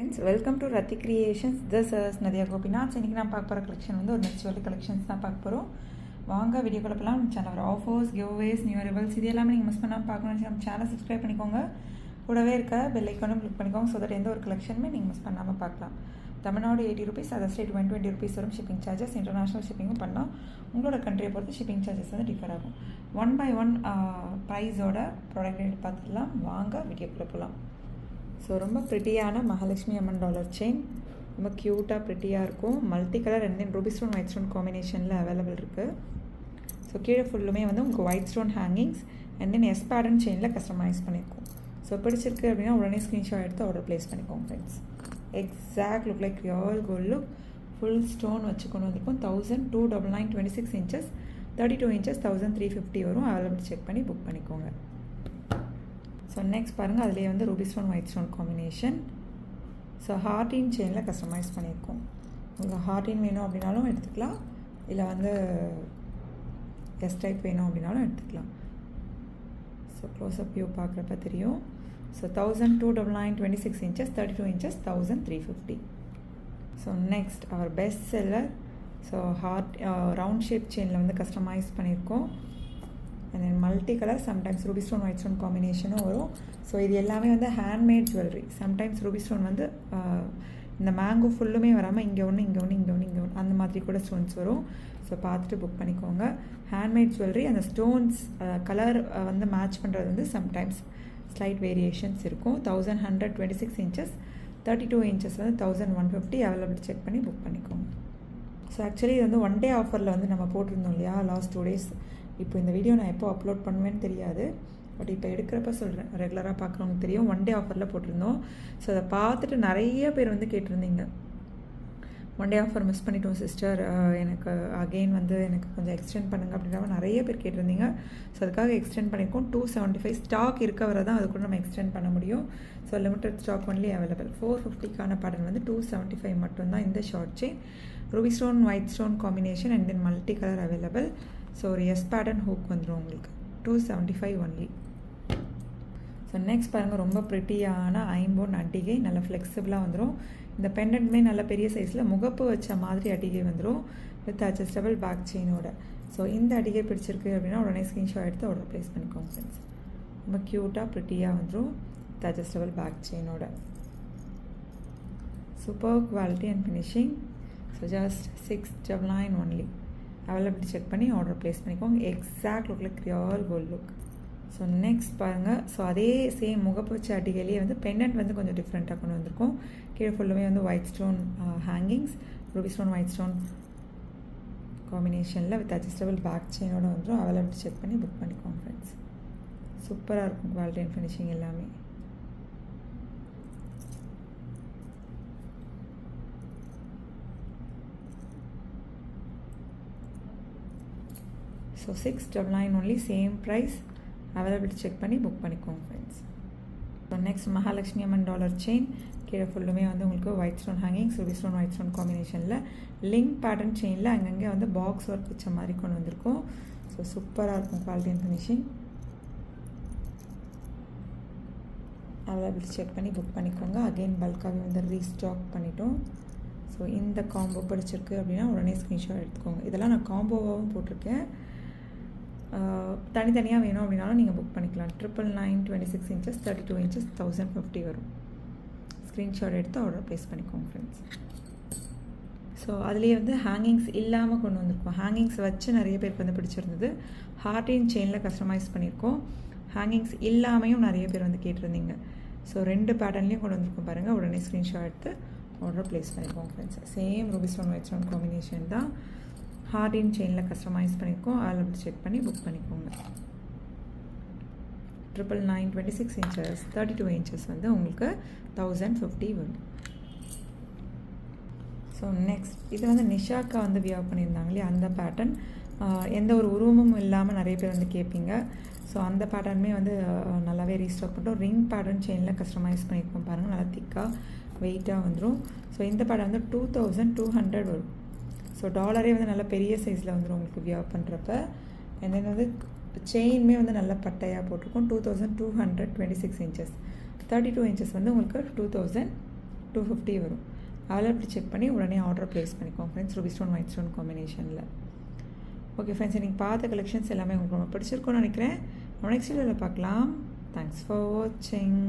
Friends, welcome to Rathi creations. This is Nadhiya Gopinath. இன்றைக்கி நான் பார்க்க போகிற கலெக்ஷன் வந்து ஒரு நெக்ஸ்ட் ஜுவல்லரி கலெக்ஷன்ஸ் தான் பார்க்க போகிறோம். வாங்க வீடியோக்குள்ள போகலாம். நம்ம channel offers, giveaways, new arrivals இது எல்லாமே நீங்கள் மிஸ் பண்ணாமல் பார்க்கணும்னு நம்ம சேனலை சப்ஸ்கிரைப் பண்ணிக்கோங்க. கூடவே இருக்க பெல் ஐக்கானும் கிளிக் பண்ணிக்கோங்க. ஸோ தட் எந்த ஒரு கலெக்ஷனுமே நீங்கள் மிஸ் பண்ணாமல் பார்க்கலாம். Tamil Nadu 80 rupees, other state 120 rupees வரும் ஷிப்பிங் சார்ஜஸ். இன்டர்நேஷ்னல் ஷிப்பிங்கும் பண்ணலாம். உங்களோட கண்ட்ரியை பொறுத்து ஷிப்பிங் சார்ஜஸ் வந்து டிஃபர் ஆகும். 1 by 1 ப்ரைஸோட ப்ராடக்ட் ரேட் பார்த்துக்கலாம். வாங்க வீடியோக்குள்ளே போகலாம். ஸோ ரொம்ப ப்ரிட்டியான மகாலட்சுமி அம்மன் டாலர் செயின், ரொம்ப க்யூட்டாக ப்ரிட்டியாக இருக்கும். Multi colour and then ruby stone white stone காம்பினேஷனில் அவைலபிள் இருக்குது. ஸோ கீழே ஃபுல்லுமே வந்து உங்களுக்கு white stone hangings and then S pattern செயினில் கஸ்டமைஸ் பண்ணியிருக்கோம். ஸோ பிடிச்சிருக்கு அப்படின்னா உடனே ஸ்க்ரீன்ஷாட் எடுத்து ஆர்டர் ப்ளேஸ் பண்ணிக்கோங்க friends. Exact look like real gold look. Full stone வச்சு கொண்டு வந்திருக்கும். 1299 26 inches, 32 inches 1350 வரும். அவைலபிள் செக் பண்ணி புக் பண்ணிக்கோங்க. ஸோ நெக்ஸ்ட் பாருங்கள், அதிலே வந்து Ruby stone white stone combination. So heart செயினில் கஸ்டமைஸ் பண்ணியிருக்கோம். உங்களுக்கு ஹார்டின் வேணும் அப்படின்னாலும் எடுத்துக்கலாம், இல்லை வந்து எஸ் டைப் வேணும் அப்படின்னாலும் எடுத்துக்கலாம். ஸோ க்ளோஸ்அப் வியூ பார்க்குறப்ப தெரியும். So 1299 26 inches, 32 inches 1350. So next our best seller. So round shape செயினில் வந்து கஸ்டமைஸ் பண்ணியிருக்கோம். And then multi colour, sometimes ruby stone white stone காம்பினேஷனும் வரும். ஸோ இது எல்லாமே வந்து handmade jewellery. Sometimes ruby stone வந்து இந்த மேங்கோ ஃபுல்லுமே வராமல் இங்கே ஒன்று இங்கே ஒன்று இங்கே ஒன்று இங்கே ஒன்று அந்த மாதிரி கூட ஸ்டோன்ஸ் வரும். ஸோ பார்த்துட்டு புக் பண்ணிக்கோங்க. Handmade jewellery. அந்த ஸ்டோன்ஸ் கலர் வந்து மேட்ச் பண்ணுறது வந்து சம்டைம்ஸ் ஸ்லைட் வேரியேஷன்ஸ் இருக்கும். 1126 inches, 32 inches வந்து 1150. அவைலபிள் செக் பண்ணி புக் பண்ணிக்கோங்க. ஸோ ஆக்சுவலி இது வந்து 1 day ஆஃபரில் வந்து நம்ம போட்டிருந்தோம் இல்லையா, லாஸ்ட் 2 days. இப்போ இந்த வீடியோ நான் எப்போ அப்லோட் பண்ணுவேன்னு தெரியாது, பட் இப்போ எடுக்கிறப்ப சொல்கிறேன். ரெகுலராக பார்க்குறவங்களுக்கு தெரியும். 1 day ஆஃபரில் போட்டிருந்தோம். ஸோ அதை பார்த்துட்டு நிறைய பேர் வந்து கேட்டிருந்தீங்க, 1 day ஆஃபர் மிஸ் பண்ணிட்டோம் சிஸ்டர், எனக்கு அகெயின் வந்து எனக்கு கொஞ்சம் எக்ஸ்டெண்ட் பண்ணுங்கள் அப்படின்ற நிறைய பேர் கேட்டிருந்தீங்க. ஸோ அதுக்காக எக்ஸ்டெண்ட் பண்ணியிருக்கோம். 275 ஸ்டாக் இருக்க வரை தான் அது கூட நம்ம எக்ஸ்டெண்ட் பண்ண முடியும். So limited stock only available. 450க்கான பேட்டர்ன் வந்து 275 மட்டும்தான். இந்த short chain ruby stone white stone combination and then multi colour available. So ஒரு எஸ் பேட்டர்ன் ஹூக் வந்துடும் உங்களுக்கு. 275 ஒன்லி. ஸோ நெக்ஸ்ட் பாருங்கள், ரொம்ப ப்ரிட்டியான ஐம்போன் அட்டிகை. நல்லா ஃப்ளெக்சிபிளாக வந்துடும். இந்த பெண்டன்ட்மே நல்ல பெரிய சைஸில் முகப்பு வச்ச மாதிரி அட்டிகை வந்துடும் வித் அட்ஜஸ்டபிள் பேக் செயினோட. ஸோ இந்த அட்டிகை பிடிச்சிருக்கு அப்படின்னா உடனே ஸ்க்ரீன்ஷாட் எடுத்து ஆர்டர் ப்ளேஸ் பண்ணிக்கோங்க ஃப்ரெண்ட்ஸ். ரொம்ப க்யூட்டாக ப்ரிட்டியாக வந்துடும் வித் அட்ஜஸ்டபிள் பேக் செயினோட. Super quality and finishing. So just 699 only. Availability check பண்ணி ஆர்டர் ப்ளேஸ் பண்ணிக்கோங்க. Exact look like real gold look. So next பாருங்கள், ஸோ அதே சேம் முகப்பு வச்ச அட்டிகையிலேயே வந்து பெண்டன்ட் வந்து கொஞ்சம் டிஃப்ரெண்ட்டாக கொண்டு வந்திருக்கும். கீழே ஃபுல்லுமே வந்து white stone hangings, ruby stone white stone காம்பினேஷனில் வித் அட்ஜஸ்டபிள் பேக் செயினோட வந்துடும். அவைலபிலிட்டி செக் பண்ணி புக் பண்ணிக்கோங்க ஃப்ரெண்ட்ஸ். சூப்பராக இருக்கும் குவாலிட்டி அண்ட் ஃபினிஷிங் எல்லாமே. So 699 only, same price. Availability check பண்ணி புக் பண்ணிக்கோங்க friends. So next Mahalakshmi Amman dollar chain. கீழே ஃபுல்லுமே வந்து உங்களுக்கு white stone hangings, ruby stone white stone காம்பினேஷனில் லிங்க் பேட்டர்ன் செயினில் அங்கங்கே வந்து பாக்ஸ் ஒர்க் வச்ச மாதிரி கொண்டு வந்திருக்கும். ஸோ சூப்பராக இருக்கும் quality and finishing. Availability check பண்ணி புக் பண்ணிக்கோங்க. அகெயின் பல்காகவே வந்து ரீஸ்டாக் பண்ணிட்டோம். ஸோ இந்த காம்போ பிடிச்சிருக்கு அப்படின்னா உடனே ஸ்க்ரீன்ஷாட் எடுத்துக்கோங்க. இதெல்லாம் நான் காம்போவாகவும் போட்டிருக்கேன். தனித்தனியாக வேணும் அப்படின்னாலும் நீங்கள் புக் பண்ணிக்கலாம். 999 26 inches, 32 inches 1050 வரும். ஸ்க்ரீன்ஷாட் எடுத்து ஆர்டர் ப்ளேஸ் பண்ணிக்கோங்க ஃப்ரெண்ட்ஸ். ஸோ அதுலேயே வந்து ஹேங்கிங்ஸ் இல்லாமல் கொண்டு வந்திருக்கோம். ஹேங்கிங்ஸ் வச்சு நிறைய பேருக்கு வந்து பிடிச்சிருந்தது. ஹார்டின் செயினில் கஸ்டமைஸ் பண்ணியிருக்கோம். ஹேங்கிங்ஸ் இல்லாமையும் நிறைய பேர் வந்து கேட்டிருந்தீங்க. ஸோ 2 பேட்டர்ன்லேயும் கொண்டு வந்திருக்கோம் பாருங்கள். உடனே ஸ்க்ரீன்ஷாட் எடுத்து ஆர்டர் ப்ளேஸ் பண்ணிக்கோங்க friends. Same Ruby stone white stone combination தான். ஹார்டின் செயினில் கஸ்டமைஸ் பண்ணியிருக்கோம். அவைலபிலிட்டி செக் பண்ணி புக் பண்ணிக்கோங்க. 999 26 inches, 32 inches வந்து உங்களுக்கு 1050 வரும். ஸோ நெக்ஸ்ட் இது வந்து நிஷாக்கா வந்து வியர் பண்ணியிருந்தாங்க இல்லையா, அந்த பேட்டர்ன். எந்த ஒரு உருவமும் இல்லாமல் நிறைய பேர் வந்து கேட்பீங்க. ஸோ அந்த பேட்டர்னுமே வந்து நல்லாவே ரீஸ்டாக் பண்ணிட்டோம். ரிங் பேட்டர்ன் செயினில் கஸ்டமைஸ் பண்ணியிருக்கோம் பாருங்கள். நல்லா திக்காக வெயிட்டாக வந்துடும். ஸோ இந்த பேட்டர்ன் வந்து 2200 வரும். ஸோ டாலரே வந்து நல்ல பெரிய சைஸில் வந்துடும் உங்களுக்கு வியர் பண்ணுறப்ப. அண்ட் தென் வந்து செயின்மே வந்து நல்ல பட்டையாக போட்டிருக்கோம். 2226 inches, 32 inches வந்து உங்களுக்கு 2000 250 வரும். அவைலபிலிட்டி செக் பண்ணி உடனே ஆர்டர் ப்ளேஸ் பண்ணிக்கோங்க friends. Ruby stone white stone காம்பினேஷனில். ஓகே ஃப்ரெண்ட்ஸ், நீங்கள் பார்த்த கலெக்ஷன்ஸ் எல்லாமே உங்களுக்கு ரொம்ப பிடிச்சிருக்கும்னு நினைக்கிறேன். நெக்ஸ்ட் வீடியோவில் பார்க்கலாம். தேங்க்ஸ் ஃபார் வாட்சிங்.